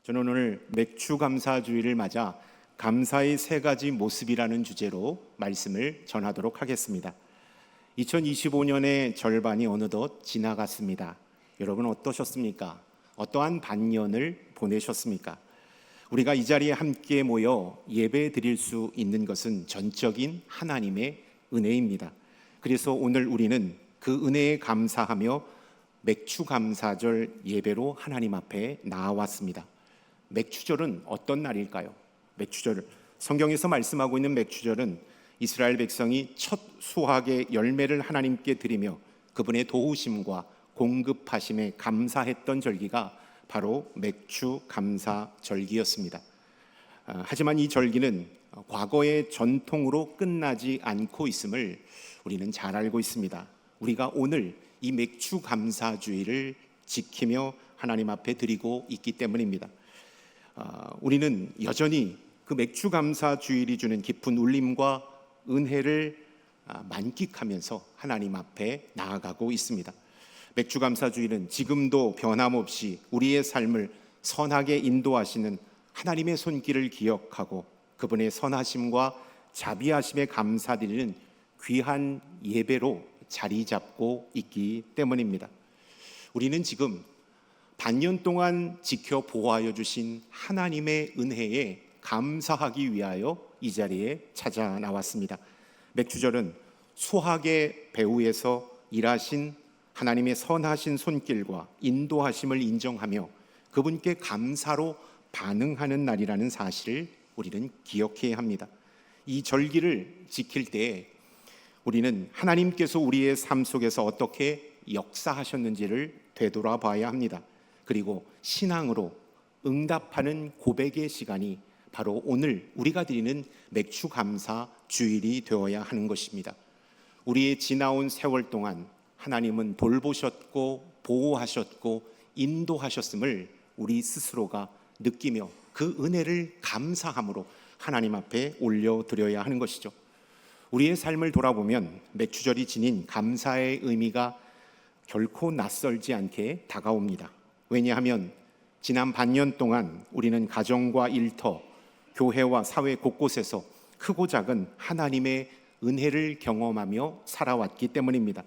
저는 오늘 맥주 감사주의를 맞아 감사의 세 가지 모습이라는 주제로 말씀을 전하도록 하겠습니다. 2025년의 절반이 어느덧 지나갔습니다. 여러분 어떠셨습니까? 어떠한 반년을 보내셨습니까? 우리가 이 자리에 함께 모여 예배 드릴 수 있는 것은 전적인 하나님의 은혜입니다. 그래서 오늘 우리는 그 은혜에 감사하며 맥주 감사절 예배로 하나님 앞에 나아왔습니다. 맥주절은 어떤 날일까요? 맥주절, 성경에서 말씀하고 있는 맥주절은 이스라엘 백성이 첫 수확의 열매를 하나님께 드리며 그분의 도우심과 공급하심에 감사했던 절기가 바로 맥주 감사절기였습니다. 하지만 이 절기는 과거의 전통으로 끝나지 않고 있음을 우리는 잘 알고 있습니다. 우리가 오늘 이 맥주 감사주의를 지키며 하나님 앞에 드리고 있기 때문입니다. 우리는 여전히 그 맥주 감사 주일이 주는 깊은 울림과 은혜를 만끽하면서 하나님 앞에 나아가고 있습니다. 맥주 감사 주일은 지금도 변함없이 우리의 삶을 선하게 인도하시는 하나님의 손길을 기억하고 그분의 선하심과 자비하심에 감사드리는 귀한 예배로 자리 잡고 있기 때문입니다. 우리는 지금 반년 동안 지켜 보호하여 주신 하나님의 은혜에 감사하기 위하여 이 자리에 찾아 나왔습니다. 맥주절은 수학의 배후에서 일하신 하나님의 선하신 손길과 인도하심을 인정하며 그분께 감사로 반응하는 날이라는 사실을 우리는 기억해야 합니다. 이 절기를 지킬 때에 우리는 하나님께서 우리의 삶 속에서 어떻게 역사하셨는지를 되돌아봐야 합니다. 그리고 신앙으로 응답하는 고백의 시간이 바로 오늘 우리가 드리는 맥주 감사 주일이 되어야 하는 것입니다. 우리의 지나온 세월 동안 하나님은 돌보셨고 보호하셨고 인도하셨음을 우리 스스로가 느끼며 그 은혜를 감사함으로 하나님 앞에 올려드려야 하는 것이죠. 우리의 삶을 돌아보면 맥주절이 지닌 감사의 의미가 결코 낯설지 않게 다가옵니다. 왜냐하면 지난 반년 동안 우리는 가정과 일터, 교회와 사회 곳곳에서 크고 작은 하나님의 은혜를 경험하며 살아왔기 때문입니다.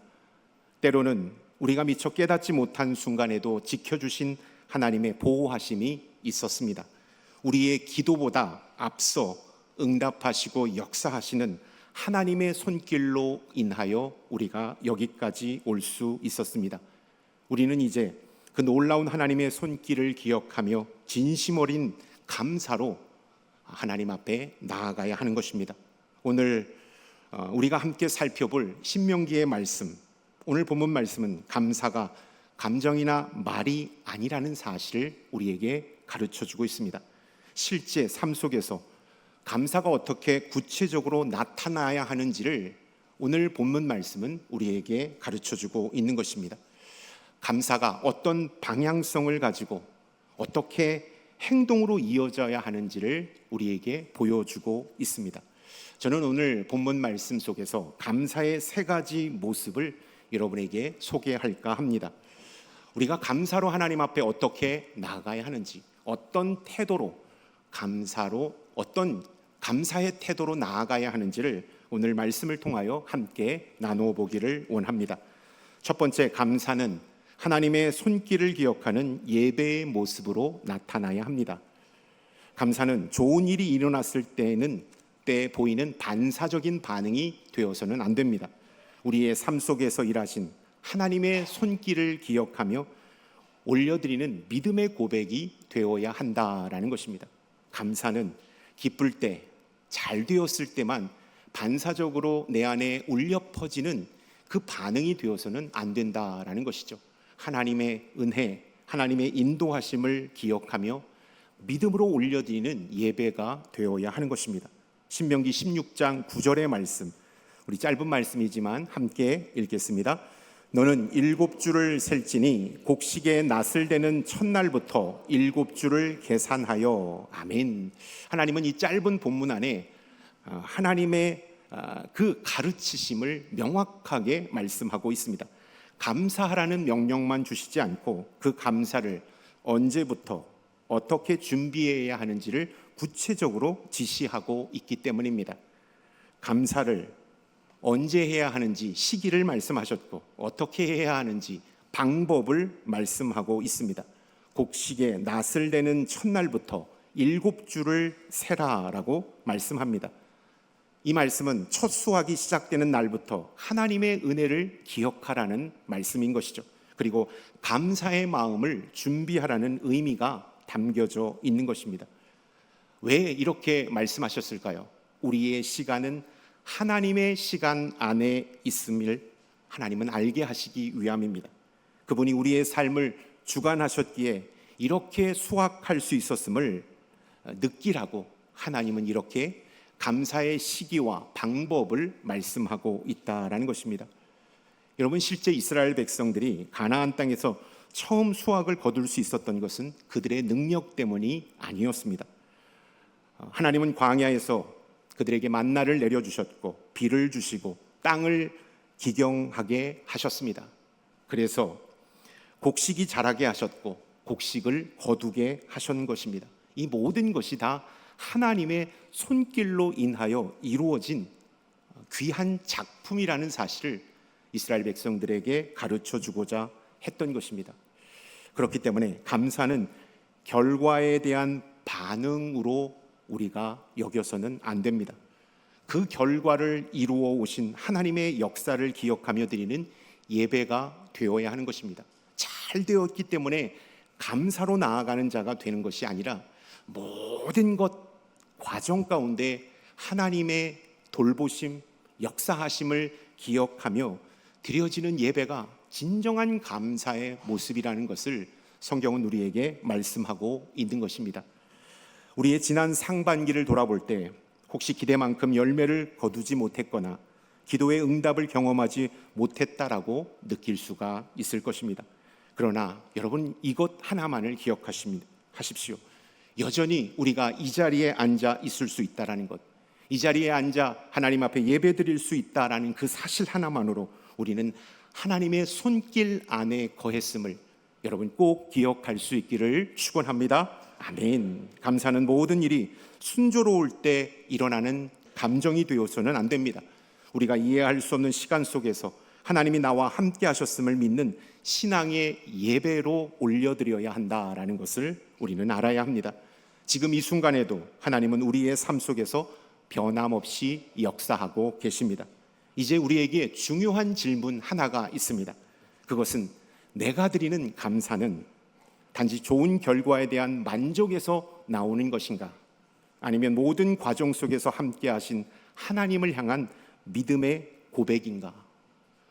때로는 우리가 미처 깨닫지 못한 순간에도 지켜주신 하나님의 보호하심이 있었습니다. 우리의 기도보다 앞서 응답하시고 역사하시는 하나님의 손길로 인하여 우리가 여기까지 올 수 있었습니다. 우리는 이제 그 놀라운 하나님의 손길을 기억하며 진심 어린 감사로 하나님 앞에 나아가야 하는 것입니다. 오늘 우리가 함께 살펴볼 신명기의 말씀, 오늘 본문 말씀은 감사가 감정이나 말이 아니라는 사실을 우리에게 가르쳐주고 있습니다. 실제 삶 속에서 감사가 어떻게 구체적으로 나타나야 하는지를 오늘 본문 말씀은 우리에게 가르쳐주고 있는 것입니다. 감사가 어떤 방향성을 가지고 어떻게 행동으로 이어져야 하는지를 우리에게 보여주고 있습니다. 저는 오늘 본문 말씀 속에서 감사의 세 가지 모습을 여러분에게 소개할까 합니다. 우리가 감사로 하나님 앞에 어떻게 나아가야 하는지, 어떤 태도로 어떤 감사의 태도로 나아가야 하는지를 오늘 말씀을 통하여 함께 나누어 보기를 원합니다. 첫 번째, 감사는 하나님의 손길을 기억하는 예배의 모습으로 나타나야 합니다. 감사는 좋은 일이 일어났을 때 보이는 반사적인 반응이 되어서는 안 됩니다. 우리의 삶 속에서 일하신 하나님의 손길을 기억하며 올려드리는 믿음의 고백이 되어야 한다라는 것입니다. 감사는 기쁠 때, 잘 되었을 때만 반사적으로 내 안에 울려 퍼지는 그 반응이 되어서는 안 된다라는 것이죠. 하나님의 은혜, 하나님의 인도하심을 기억하며 믿음으로 올려드리는 예배가 되어야 하는 것입니다. 신명기 16장 9절의 말씀, 우리 짧은 말씀이지만 함께 읽겠습니다. 너는 7주를 셀지니 곡식의 낫을 대는 첫날부터 7주를 계산하여. 아멘. 하나님은 이 짧은 본문 안에 하나님의 그 가르치심을 명확하게 말씀하고 있습니다. 감사하라는 명령만 주시지 않고 그 감사를 언제부터 어떻게 준비해야 하는지를 구체적으로 지시하고 있기 때문입니다. 감사를 언제 해야 하는지 시기를 말씀하셨고 어떻게 해야 하는지 방법을 말씀하고 있습니다. 곡식의 낫을 대는 첫날부터 7주를 세라라고 말씀합니다. 이 말씀은 첫 수확이 시작되는 날부터 하나님의 은혜를 기억하라는 말씀인 것이죠. 그리고 감사의 마음을 준비하라는 의미가 담겨져 있는 것입니다. 왜 이렇게 말씀하셨을까요? 우리의 시간은 하나님의 시간 안에 있음을 하나님은 알게 하시기 위함입니다. 그분이 우리의 삶을 주관하셨기에 이렇게 수확할 수 있었음을 느끼라고 하나님은 이렇게 감사의 시기와 방법을 말씀하고 있다라는 것입니다. 여러분, 실제 이스라엘 백성들이 가나안 땅에서 처음 수확을 거둘 수 있었던 것은 그들의 능력 때문이 아니었습니다. 하나님은 광야에서 그들에게 만나를 내려주셨고 비를 주시고 땅을 기경하게 하셨습니다. 그래서 곡식이 자라게 하셨고 곡식을 거두게 하신 것입니다. 이 모든 것이 다 하나님의 손길로 인하여 이루어진 귀한 작품이라는 사실을 이스라엘 백성들에게 가르쳐 주고자 했던 것입니다. 그렇기 때문에 감사는 결과에 대한 반응으로 우리가 여겨서는 안 됩니다. 그 결과를 이루어 오신 하나님의 역사를 기억하며 드리는 예배가 되어야 하는 것입니다. 잘 되었기 때문에 감사로 나아가는 자가 되는 것이 아니라 모든 것 과정 가운데 하나님의 돌보심, 역사하심을 기억하며 드려지는 예배가 진정한 감사의 모습이라는 것을 성경은 우리에게 말씀하고 있는 것입니다. 우리의 지난 상반기를 돌아볼 때 혹시 기대만큼 열매를 거두지 못했거나 기도의 응답을 경험하지 못했다라고 느낄 수가 있을 것입니다. 그러나 여러분, 이것 하나만을 기억하십시오. 여전히 우리가 이 자리에 앉아 있을 수 있다라는 것, 이 자리에 앉아 하나님 앞에 예배드릴 수 있다라는 그 사실 하나만으로 우리는 하나님의 손길 안에 거했음을 여러분 꼭 기억할 수 있기를 축원합니다. 아멘. 감사는 모든 일이 순조로울 때 일어나는 감정이 되어서는 안 됩니다. 우리가 이해할 수 없는 시간 속에서 하나님이 나와 함께 하셨음을 믿는 신앙의 예배로 올려드려야 한다라는 것을 우리는 알아야 합니다. 지금 이 순간에도 하나님은 우리의 삶 속에서 변함없이 역사하고 계십니다. 이제 우리에게 중요한 질문 하나가 있습니다. 그것은 내가 드리는 감사는 단지 좋은 결과에 대한 만족에서 나오는 것인가? 아니면 모든 과정 속에서 함께 하신 하나님을 향한 믿음의 고백인가?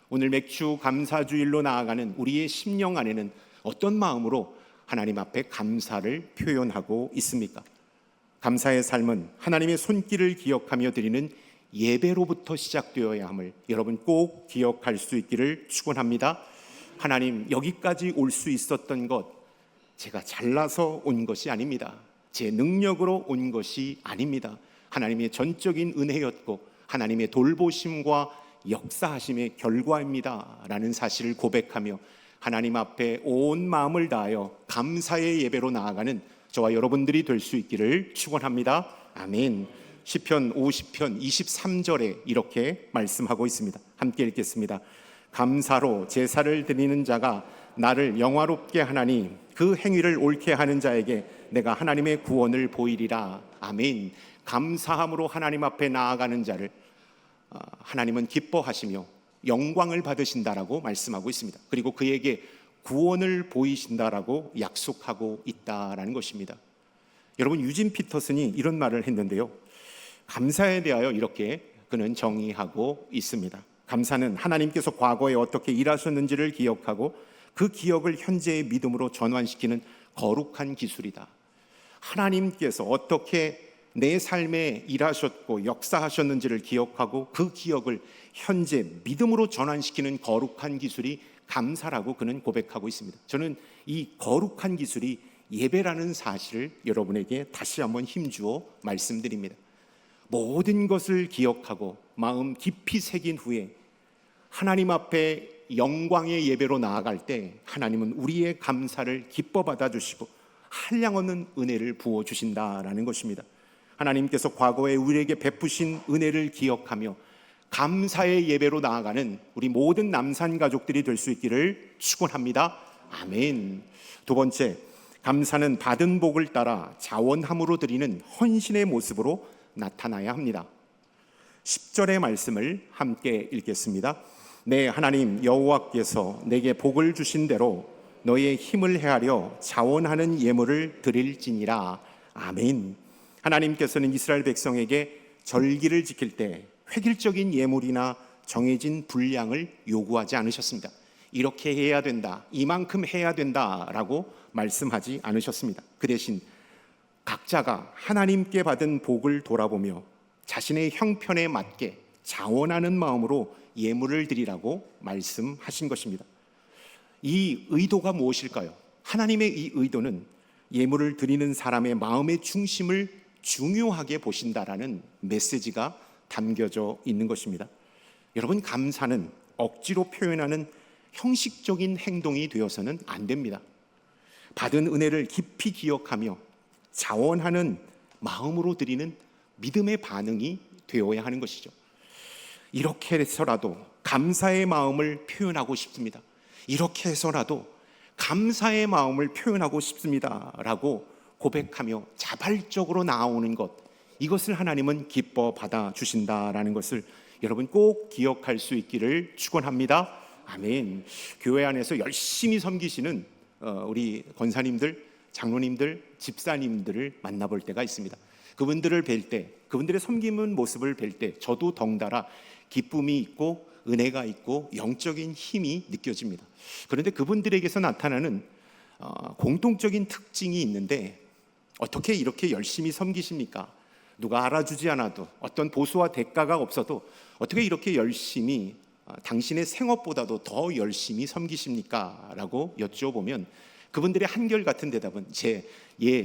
오늘 맥주 감사주일로 나아가는 우리의 심령 안에는 어떤 마음으로 하나님 앞에 감사를 표현하고 있습니까? 감사의 삶은 하나님의 손길을 기억하며 드리는 예배로부터 시작되어야 함을 여러분 꼭 기억할 수 있기를 축원합니다. 하나님, 여기까지 올 수 있었던 것 제가 잘나서 온 것이 아닙니다. 제 능력으로 온 것이 아닙니다. 하나님의 전적인 은혜였고 하나님의 돌보심과 역사하심의 결과입니다 라는 사실을 고백하며 하나님 앞에 온 마음을 다하여 감사의 예배로 나아가는 저와 여러분들이 될 수 있기를 축원합니다. 아멘. 시편 50편 23절에 이렇게 말씀하고 있습니다. 함께 읽겠습니다. 감사로 제사를 드리는 자가 나를 영화롭게 하나니 그 행위를 옳게 하는 자에게 내가 하나님의 구원을 보이리라. 아멘. 감사함으로 하나님 앞에 나아가는 자를 하나님은 기뻐하시며 영광을 받으신다라고 말씀하고 있습니다. 그리고 그에게 구원을 보이신다라고 약속하고 있다라는 것입니다. 여러분, 유진 피터슨이 이런 말을 했는데요. 감사에 대하여 이렇게 그는 정의하고 있습니다. 감사는 하나님께서 과거에 어떻게 일하셨는지를 기억하고 그 기억을 현재의 믿음으로 전환시키는 거룩한 기술이다. 하나님께서 어떻게 내 삶에 일하셨고 역사하셨는지를 기억하고 그 기억을 현재 믿음으로 전환시키는 거룩한 기술이 감사라고 그는 고백하고 있습니다. 저는 이 거룩한 기술이 예배라는 사실을 여러분에게 다시 한번 힘주어 말씀드립니다. 모든 것을 기억하고 마음 깊이 새긴 후에 하나님 앞에 영광의 예배로 나아갈 때 하나님은 우리의 감사를 기뻐 받아주시고 한량없는 은혜를 부어주신다라는 것입니다. 하나님께서 과거에 우리에게 베푸신 은혜를 기억하며 감사의 예배로 나아가는 우리 모든 남산 가족들이 될 수 있기를 축원합니다. 아멘. 두 번째, 감사는 받은 복을 따라 자원함으로 드리는 헌신의 모습으로 나타나야 합니다. 10절의 말씀을 함께 읽겠습니다. 내 하나님 여호와께서 내게 복을 주신 대로 너의 힘을 헤아려 자원하는 예물을 드릴지니라. 아멘. 하나님께서는 이스라엘 백성에게 절기를 지킬 때 획일적인 예물이나 정해진 분량을 요구하지 않으셨습니다. 이렇게 해야 된다, 이만큼 해야 된다라고 말씀하지 않으셨습니다. 그 대신 각자가 하나님께 받은 복을 돌아보며 자신의 형편에 맞게 자원하는 마음으로 예물을 드리라고 말씀하신 것입니다. 이 의도가 무엇일까요? 하나님의 이 의도는 예물을 드리는 사람의 마음의 중심을 중요하게 보신다라는 메시지가 담겨져 있는 것입니다. 여러분, 감사는 억지로 표현하는 형식적인 행동이 되어서는 안 됩니다. 받은 은혜를 깊이 기억하며 자원하는 마음으로 드리는 믿음의 반응이 되어야 하는 것이죠. 이렇게 해서라도 감사의 마음을 표현하고 싶습니다. 이렇게 해서라도 감사의 마음을 표현하고 싶습니다 라고 고백하며 자발적으로 나아오는 것, 이것을 하나님은 기뻐 받아주신다라는 것을 여러분 꼭 기억할 수 있기를 축원합니다. 아멘. 교회 안에서 열심히 섬기시는 우리 권사님들, 장로님들, 집사님들을 만나볼 때가 있습니다. 그분들을 뵐 때, 그분들의 섬기는 모습을 뵐 때 저도 덩달아 기쁨이 있고 은혜가 있고 영적인 힘이 느껴집니다. 그런데 그분들에게서 나타나는 공통적인 특징이 있는데, 어떻게 이렇게 열심히 섬기십니까? 누가 알아주지 않아도, 어떤 보수와 대가가 없어도 어떻게 이렇게 열심히 당신의 생업보다도 더 열심히 섬기십니까? 라고 여쭤보면 그분들의 한결같은 대답은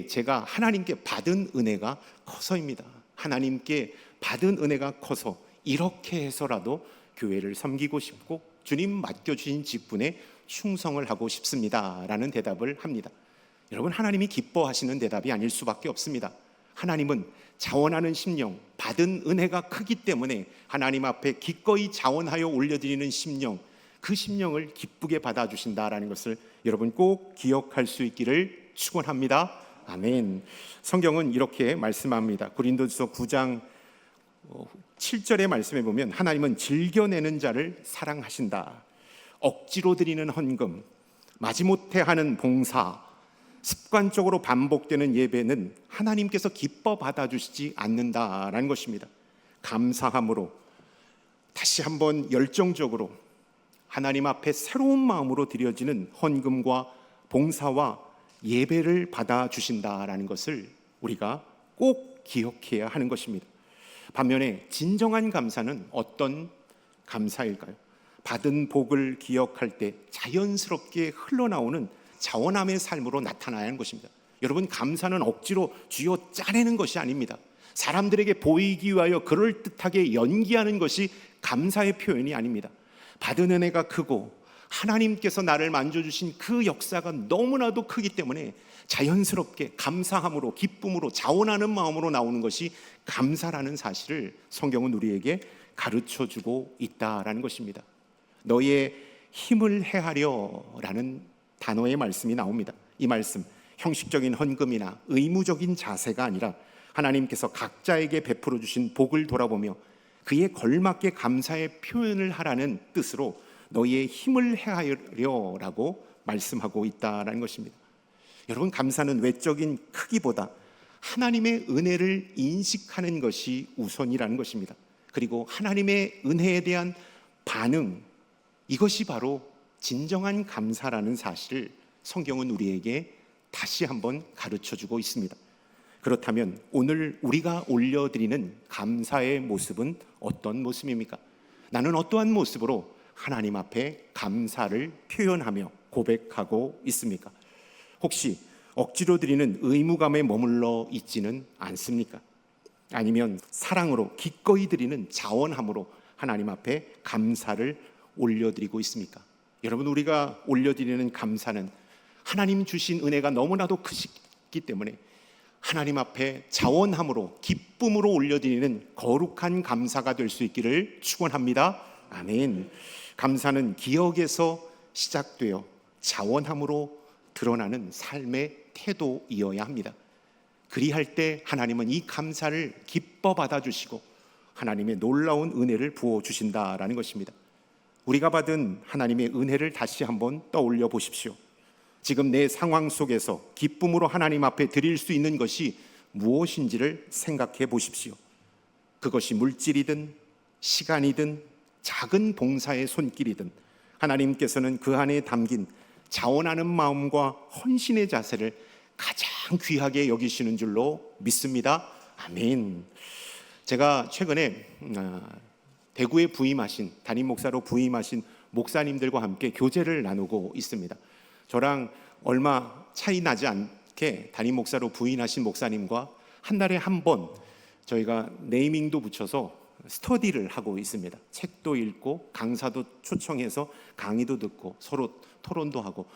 제가 하나님께 받은 은혜가 커서입니다. 하나님께 받은 은혜가 커서 이렇게 해서라도 교회를 섬기고 싶고 주님 맡겨주신 직분에 충성을 하고 싶습니다 라는 대답을 합니다. 여러분, 하나님이 기뻐하시는 대답이 아닐 수밖에 없습니다. 하나님은 자원하는 심령, 받은 은혜가 크기 때문에 하나님 앞에 기꺼이 자원하여 올려드리는 심령, 그 심령을 기쁘게 받아주신다라는 것을 여러분 꼭 기억할 수 있기를 축원합니다. 아멘. 성경은 이렇게 말씀합니다. 고린도전서 9장 7절의 말씀에 보면 하나님은 즐겨내는 자를 사랑하신다. 억지로 드리는 헌금, 마지못해 하는 봉사, 습관적으로 반복되는 예배는 하나님께서 기뻐 받아주시지 않는다라는 것입니다. 감사함으로 다시 한번 열정적으로 하나님 앞에 새로운 마음으로 드려지는 헌금과 봉사와 예배를 받아주신다라는 것을 우리가 꼭 기억해야 하는 것입니다. 반면에 진정한 감사는 어떤 감사일까요? 받은 복을 기억할 때 자연스럽게 흘러나오는 자원함의 삶으로 나타나야 하는 것입니다. 여러분, 감사는 억지로 쥐어 짜내는 것이 아닙니다. 사람들에게 보이기 위하여 그럴듯하게 연기하는 것이 감사의 표현이 아닙니다. 받은 은혜가 크고 하나님께서 나를 만져주신 그 역사가 너무나도 크기 때문에 자연스럽게 감사함으로, 기쁨으로, 자원하는 마음으로 나오는 것이 감사라는 사실을 성경은 우리에게 가르쳐주고 있다라는 것입니다. 너의 힘을 헤아려라는 단어의 말씀이 나옵니다. 이 말씀, 형식적인 헌금이나 의무적인 자세가 아니라 하나님께서 각자에게 베풀어 주신 복을 돌아보며 그에 걸맞게 감사의 표현을 하라는 뜻으로 너희의 힘을 헤아려라고 말씀하고 있다라는 것입니다. 여러분, 감사는 외적인 크기보다 하나님의 은혜를 인식하는 것이 우선이라는 것입니다. 그리고 하나님의 은혜에 대한 반응, 이것이 바로 진정한 감사라는 사실을 성경은 우리에게 다시 한번 가르쳐주고 있습니다. 그렇다면 오늘 우리가 올려드리는 감사의 모습은 어떤 모습입니까? 나는 어떠한 모습으로 하나님 앞에 감사를 표현하며 고백하고 있습니까? 혹시 억지로 드리는 의무감에 머물러 있지는 않습니까? 아니면 사랑으로 기꺼이 드리는 자원함으로 하나님 앞에 감사를 올려드리고 있습니까? 여러분, 우리가 올려드리는 감사는 하나님 주신 은혜가 너무나도 받기 때문에 하나님 앞에 자원함으로 기쁨으로 올려드리는 거룩한 감사가 될 수 있기를 축원합니다. 아멘. 감사는 기억에서 시작되어 자원함으로 드러나는 삶의 태도이어야 합니다. 그리할 때 하나님은 이 감사를 기뻐 받아주시고 하나님의 놀라운 은혜를 부어주신다라는 것입니다. 우리가 받은 하나님의 은혜를 다시 한번 떠올려 보십시오. 지금 내 상황 속에서 기쁨으로 하나님 앞에 드릴 수 있는 것이 무엇인지를 생각해 보십시오. 그것이 물질이든 시간이든 작은 봉사의 손길이든 하나님께서는 그 안에 담긴 자원하는 마음과 헌신의 자세를 가장 귀하게 여기시는 줄로 믿습니다. 아멘. 제가 최근에 대구에 부임하신, 담임 목사로 부임하신 목사님들과 함께 교제를 나누고 있습니다. 저랑 얼마 차이 나지 않게 담임 목사로 부임하신 목사님과 한 달에 한 번 저희가 네이밍도 붙여서 스터디를 하고 있습니다. 책도 읽고 강사도 초청해서 강의도 듣고 서로 토론도 하고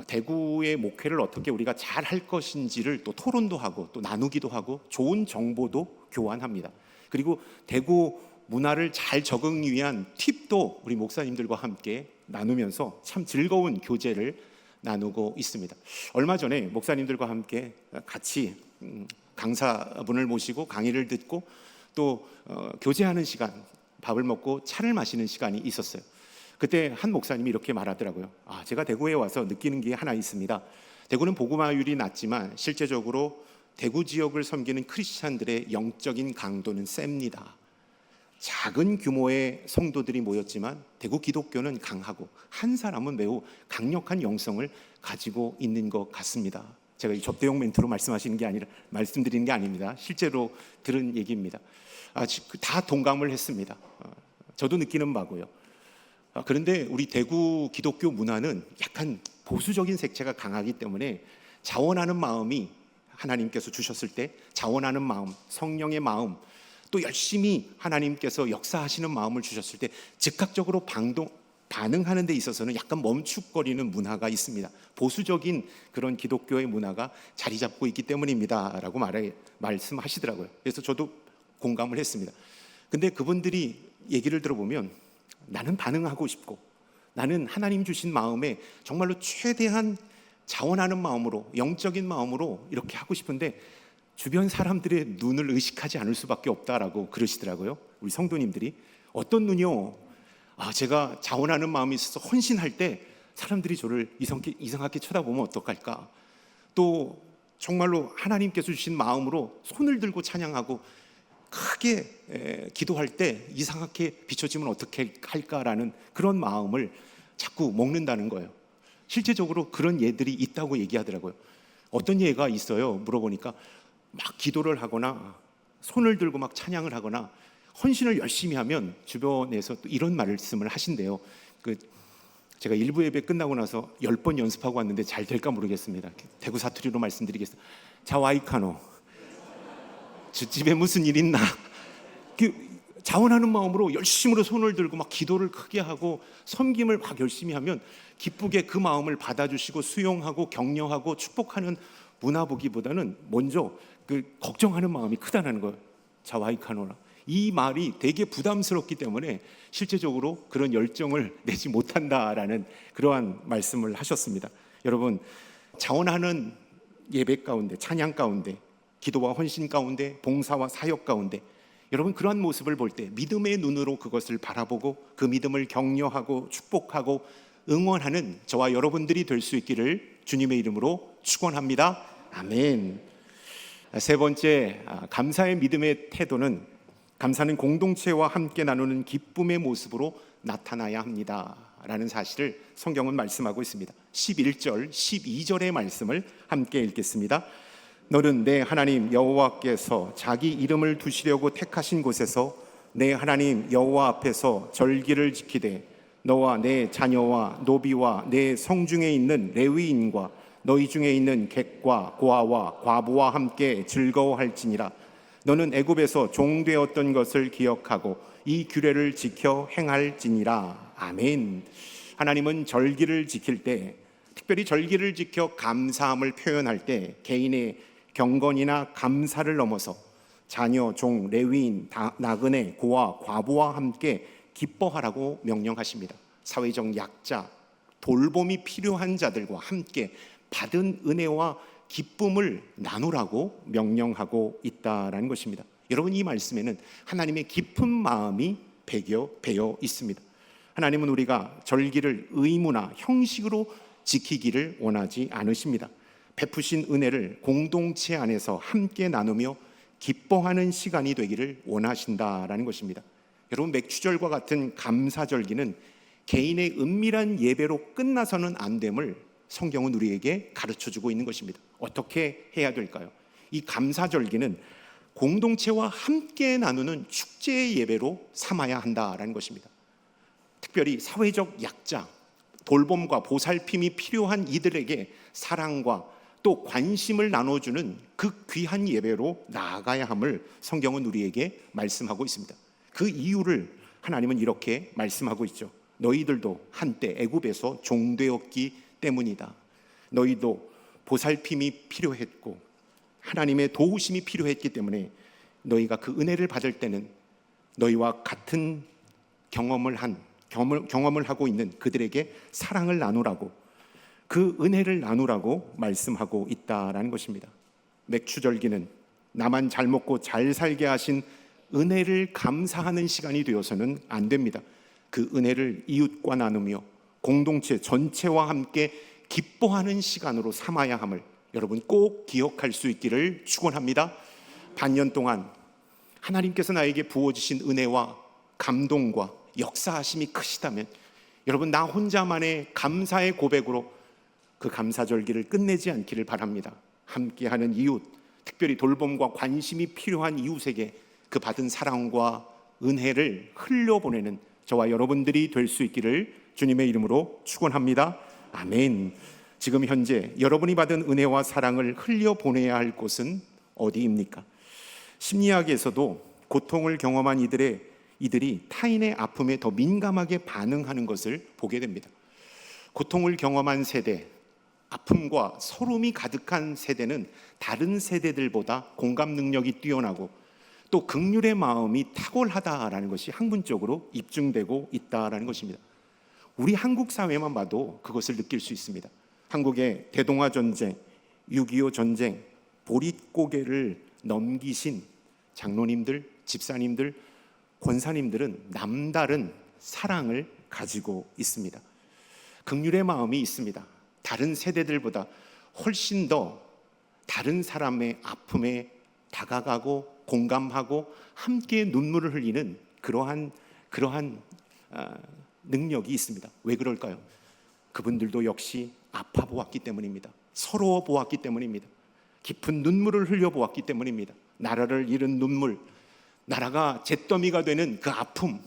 대구의 목회를 어떻게 우리가 잘 할 것인지를 또 토론도 하고 또 나누기도 하고 좋은 정보도 교환합니다. 그리고 대구 문화를 잘 적응하기 위한 팁도 우리 목사님들과 함께 나누면서 참 즐거운 교제를 나누고 있습니다. 얼마 전에 목사님들과 함께 같이 강사분을 모시고 강의를 듣고 또 교제하는 시간, 밥을 먹고 차를 마시는 시간이 있었어요. 그때 한 목사님이 이렇게 말하더라고요. 제가 대구에 와서 느끼는 게 하나 있습니다. 대구는 복음화율이 낮지만 실제적으로 대구 지역을 섬기는 크리스찬들의 영적인 강도는 셉니다. 작은 규모의 성도들이 모였지만 대구 기독교는 강하고 한 사람은 매우 강력한 영성을 가지고 있는 것 같습니다. 제가 이 접대용 멘트로 말씀드리는 게 아닙니다. 실제로 들은 얘기입니다. 다 동감을 했습니다. 저도 느끼는 바고요. 그런데 우리 대구 기독교 문화는 약간 보수적인 색채가 강하기 때문에 자원하는 마음이 하나님께서 주셨을 때 자원하는 마음, 성령의 마음, 또 열심히 하나님께서 역사하시는 마음을 주셨을 때 즉각적으로 반응하는 데 있어서는 약간 멈칫거리는 문화가 있습니다. 보수적인 그런 기독교의 문화가 자리 잡고 있기 때문입니다 라고 말씀하시더라고요. 그래서 저도 공감을 했습니다. 근데 그분들이 얘기를 들어보면 나는 반응하고 싶고 나는 하나님 주신 마음에 정말로 최대한 자원하는 마음으로 영적인 마음으로 이렇게 하고 싶은데 주변 사람들의 눈을 의식하지 않을 수밖에 없다라고 그러시더라고요. 우리 성도님들이. 어떤 눈이요? 제가 자원하는 마음이 있어서 헌신할 때 사람들이 저를 이상하게 쳐다보면 어떡할까? 또 정말로 하나님께서 주신 마음으로 손을 들고 찬양하고 크게 기도할 때 이상하게 비춰지면 어떻게 할까라는 그런 마음을 자꾸 먹는다는 거예요. 실제적으로 그런 예들이 있다고 얘기하더라고요. 어떤 예가 있어요? 물어보니까 막 기도를 하거나 손을 들고 막 찬양을 하거나 헌신을 열심히 하면 주변에서 또 이런 말씀을 하신대요. 제가 일부 예배 끝나고 나서 10번 연습하고 왔는데 잘 될까 모르겠습니다. 대구 사투리로 말씀드리겠습니다. 자와이카노, 저 집에 무슨 일 있나? 자원하는 마음으로 열심으로 손을 들고 막 기도를 크게 하고 섬김을 막 열심히 하면 기쁘게 그 마음을 받아주시고 수용하고 격려하고 축복하는 문화 보기보다는 먼저 걱정하는 마음이 크다는 거예요. 자와이카노라. 이 말이 되게 부담스럽기 때문에 실제적으로 그런 열정을 내지 못한다라는 그러한 말씀을 하셨습니다. 여러분, 자원하는 예배 가운데, 찬양 가운데, 기도와 헌신 가운데, 봉사와 사역 가운데 여러분 그러한 모습을 볼 때 믿음의 눈으로 그것을 바라보고 그 믿음을 격려하고 축복하고 응원하는 저와 여러분들이 될 수 있기를 주님의 이름으로 축원합니다. 아멘. 세 번째, 감사의 믿음의 태도는 감사는 공동체와 함께 나누는 기쁨의 모습으로 나타나야 합니다 라는 사실을 성경은 말씀하고 있습니다. 11절, 12절의 말씀을 함께 읽겠습니다. 너는 내 하나님 여호와께서 자기 이름을 두시려고 택하신 곳에서 내 하나님 여호와 앞에서 절기를 지키되 너와 내 자녀와 노비와 내 성중에 있는 레위인과 너희 중에 있는 객과 고아와 과부와 함께 즐거워할지니라. 너는 애굽에서 종되었던 것을 기억하고 이 규례를 지켜 행할지니라. 아멘. 하나님은 절기를 지킬 때 특별히 절기를 지켜 감사함을 표현할 때 개인의 경건이나 감사를 넘어서 자녀, 종, 레위인, 나그네, 고아, 과부와 함께 기뻐하라고 명령하십니다. 사회적 약자, 돌봄이 필요한 자들과 함께 받은 은혜와 기쁨을 나누라고 명령하고 있다라는 것입니다. 여러분, 이 말씀에는 하나님의 깊은 마음이 배어 있습니다. 하나님은 우리가 절기를 의무나 형식으로 지키기를 원하지 않으십니다. 베푸신 은혜를 공동체 안에서 함께 나누며 기뻐하는 시간이 되기를 원하신다라는 것입니다. 여러분, 맥추절과 같은 감사절기는 개인의 은밀한 예배로 끝나서는 안 됨을 성경은 우리에게 가르쳐주고 있는 것입니다. 어떻게 해야 될까요? 이 감사절기는 공동체와 함께 나누는 축제의 예배로 삼아야 한다라는 것입니다. 특별히 사회적 약자, 돌봄과 보살핌이 필요한 이들에게 사랑과 또 관심을 나눠주는 그 귀한 예배로 나아가야 함을 성경은 우리에게 말씀하고 있습니다. 그 이유를 하나님은 이렇게 말씀하고 있죠. 너희들도 한때 애굽에서 종되었기 때문이다. 너희도 보살핌이 필요했고 하나님의 도우심이 필요했기 때문에 너희가 그 은혜를 받을 때는 너희와 같은 경험을 하고 있는 그들에게 사랑을 나누라고, 그 은혜를 나누라고 말씀하고 있다라는 것입니다. 맥추절기는 나만 잘 먹고 잘 살게 하신 은혜를 감사하는 시간이 되어서는 안 됩니다. 그 은혜를 이웃과 나누며 공동체 전체와 함께 기뻐하는 시간으로 삼아야 함을 여러분 꼭 기억할 수 있기를 축원합니다. 반년 동안 하나님께서 나에게 부어주신 은혜와 감동과 역사하심이 크시다면 여러분, 나 혼자만의 감사의 고백으로 그 감사절기를 끝내지 않기를 바랍니다. 함께하는 이웃, 특별히 돌봄과 관심이 필요한 이웃에게 그 받은 사랑과 은혜를 흘려보내는 저와 여러분들이 될 수 있기를 주님의 이름으로 축원합니다. 아멘. 지금 현재 여러분이 받은 은혜와 사랑을 흘려보내야 할 곳은 어디입니까? 심리학에서도 고통을 경험한 이들이 타인의 아픔에 더 민감하게 반응하는 것을 보게 됩니다. 고통을 경험한 세대, 아픔과 서름이 가득한 세대는 다른 세대들보다 공감 능력이 뛰어나고 또 긍휼의 마음이 탁월하다라는 것이 학문적으로 입증되고 있다라는 것입니다. 우리 한국 사회만 봐도 그것을 느낄 수 있습니다. 한국의 대동아 전쟁, 6.25 전쟁, 보릿고개를 넘기신 장로님들, 집사님들, 권사님들은 남다른 사랑을 가지고 있습니다. 긍휼의 마음이 있습니다. 다른 세대들보다 훨씬 더 다른 사람의 아픔에 다가가고 공감하고 함께 눈물을 흘리는 그러한 능력이 있습니다. 왜 그럴까요? 그분들도 역시 아파 보았기 때문입니다. 서러워 보았기 때문입니다. 깊은 눈물을 흘려 보았기 때문입니다. 나라를 잃은 눈물, 나라가 잿더미가 되는 그 아픔,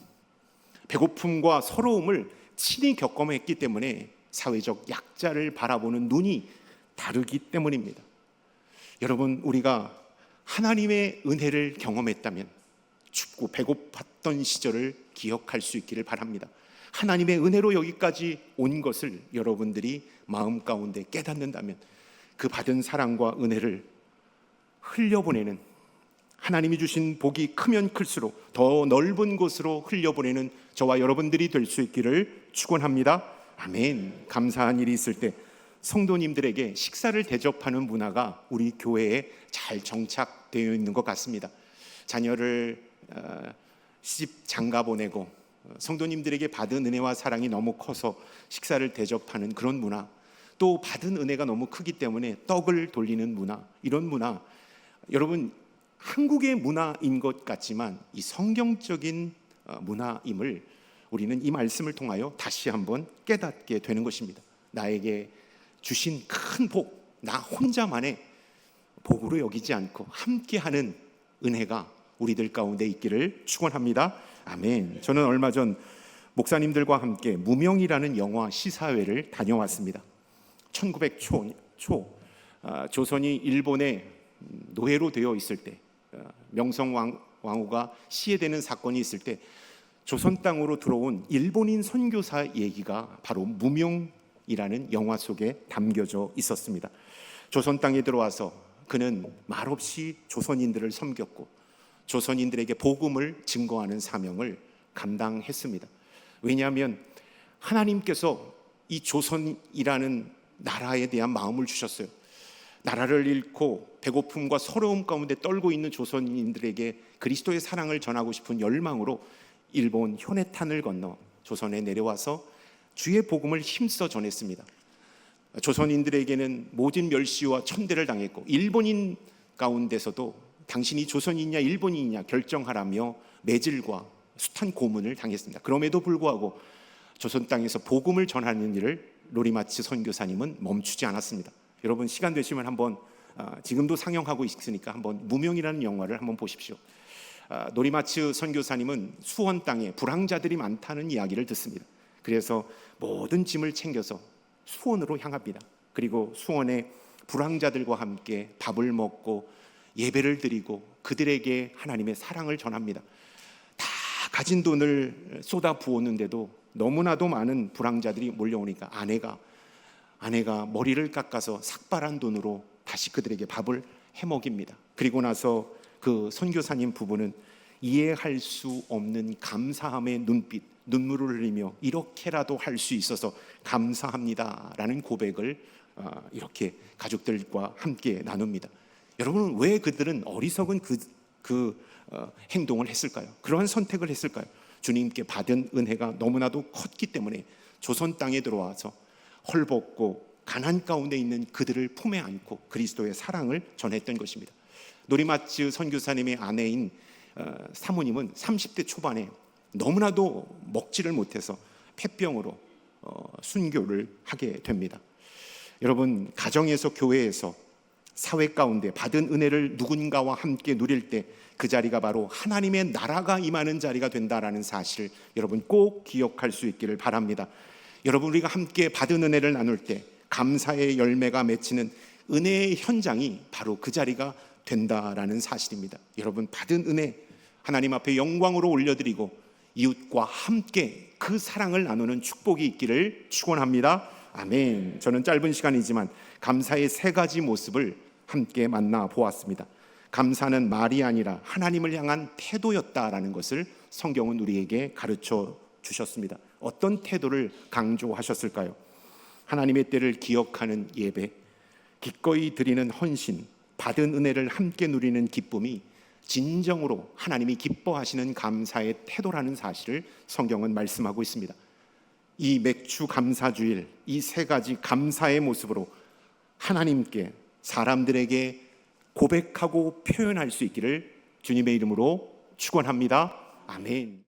배고픔과 서러움을 친히 겪어냈기 때문에 사회적 약자를 바라보는 눈이 다르기 때문입니다. 여러분, 우리가 하나님의 은혜를 경험했다면 춥고 배고팠던 시절을 기억할 수 있기를 바랍니다. 하나님의 은혜로 여기까지 온 것을 여러분들이 마음 가운데 깨닫는다면 그 받은 사랑과 은혜를 흘려보내는, 하나님이 주신 복이 크면 클수록 더 넓은 곳으로 흘려보내는 저와 여러분들이 될 수 있기를 축원합니다. 아멘. 감사한 일이 있을 때 성도님들에게 식사를 대접하는 문화가 우리 교회에 잘 정착되어 있는 것 같습니다. 자녀를 시집 장가 보내고 성도님들에게 받은 은혜와 사랑이 너무 커서 식사를 대접하는 그런 문화, 또 받은 은혜가 너무 크기 때문에 떡을 돌리는 문화, 이런 문화, 여러분 한국의 문화인 것 같지만 이 성경적인 문화임을 우리는 이 말씀을 통하여 다시 한번 깨닫게 되는 것입니다. 나에게 주신 큰 복, 나 혼자만의 복으로 여기지 않고 함께하는 은혜가 우리들 가운데 있기를 축원합니다. 아멘. 저는 얼마 전 목사님들과 함께 무명이라는 영화 시사회를 다녀왔습니다. 1900 초 조선이 일본의 노예로 되어 있을 때, 명성왕후가 시해되는 사건이 있을 때 조선 땅으로 들어온 일본인 선교사 얘기가 바로 무명 이라는 영화 속에 담겨져 있었습니다. 조선 땅에 들어와서 그는 말없이 조선인들을 섬겼고 조선인들에게 복음을 증거하는 사명을 감당했습니다. 왜냐하면 하나님께서 이 조선이라는 나라에 대한 마음을 주셨어요. 나라를 잃고 배고픔과 서러움 가운데 떨고 있는 조선인들에게 그리스도의 사랑을 전하고 싶은 열망으로 일본 현해탄을 건너 조선에 내려와서 주의 복음을 힘써 전했습니다. 조선인들에게는 모든 멸시와 천대를 당했고 일본인 가운데서도 당신이 조선인이냐 일본인이냐 결정하라며 매질과 숱한 고문을 당했습니다. 그럼에도 불구하고 조선 땅에서 복음을 전하는 일을 노리마츠 선교사님은 멈추지 않았습니다. 여러분 시간 되시면 한번 지금도 상영하고 있으니까 한번 무명이라는 영화를 한번 보십시오. 노리마츠 선교사님은 수원 땅에 불황자들이 많다는 이야기를 듣습니다. 그래서 모든 짐을 챙겨서 수원으로 향합니다. 그리고 수원에 불황자들과 함께 밥을 먹고 예배를 드리고 그들에게 하나님의 사랑을 전합니다. 다 가진 돈을 쏟아 부었는데도 너무나도 많은 불황자들이 몰려오니까 아내가 머리를 깎아서 삭발한 돈으로 다시 그들에게 밥을 해먹입니다. 그리고 나서 그 선교사님 부부는 이해할 수 없는 감사함의 눈물을 흘리며 이렇게라도 할 수 있어서 감사합니다라는 고백을 이렇게 가족들과 함께 나눕니다. 여러분 왜 그들은 어리석은 행동을 했을까요? 그러한 선택을 했을까요? 주님께 받은 은혜가 너무나도 컸기 때문에 조선 땅에 들어와서 헐벗고 가난 가운데 있는 그들을 품에 안고 그리스도의 사랑을 전했던 것입니다. 노리마츠 선교사님의 아내인 사모님은 30대 초반에 너무나도 먹지를 못해서 폐병으로 순교를 하게 됩니다. 여러분 가정에서 교회에서 사회 가운데 받은 은혜를 누군가와 함께 누릴 때 그 자리가 바로 하나님의 나라가 임하는 자리가 된다라는 사실을 여러분 꼭 기억할 수 있기를 바랍니다. 여러분 우리가 함께 받은 은혜를 나눌 때 감사의 열매가 맺히는 은혜의 현장이 바로 그 자리가 된다라는 사실입니다. 여러분 받은 은혜 하나님 앞에 영광으로 올려드리고 이웃과 함께 그 사랑을 나누는 축복이 있기를 축원합니다. 아멘. 저는 짧은 시간이지만 감사의 세 가지 모습을 함께 만나 보았습니다. 감사는 말이 아니라 하나님을 향한 태도였다라는 것을 성경은 우리에게 가르쳐 주셨습니다. 어떤 태도를 강조하셨을까요? 하나님의 때를 기억하는 예배, 기꺼이 드리는 헌신, 받은 은혜를 함께 누리는 기쁨이 진정으로 하나님이 기뻐하시는 감사의 태도라는 사실을 성경은 말씀하고 있습니다. 이 맥주 감사주일, 이 세 가지 감사의 모습으로 하나님께 사람들에게 고백하고 표현할 수 있기를 주님의 이름으로 축원합니다. 아멘.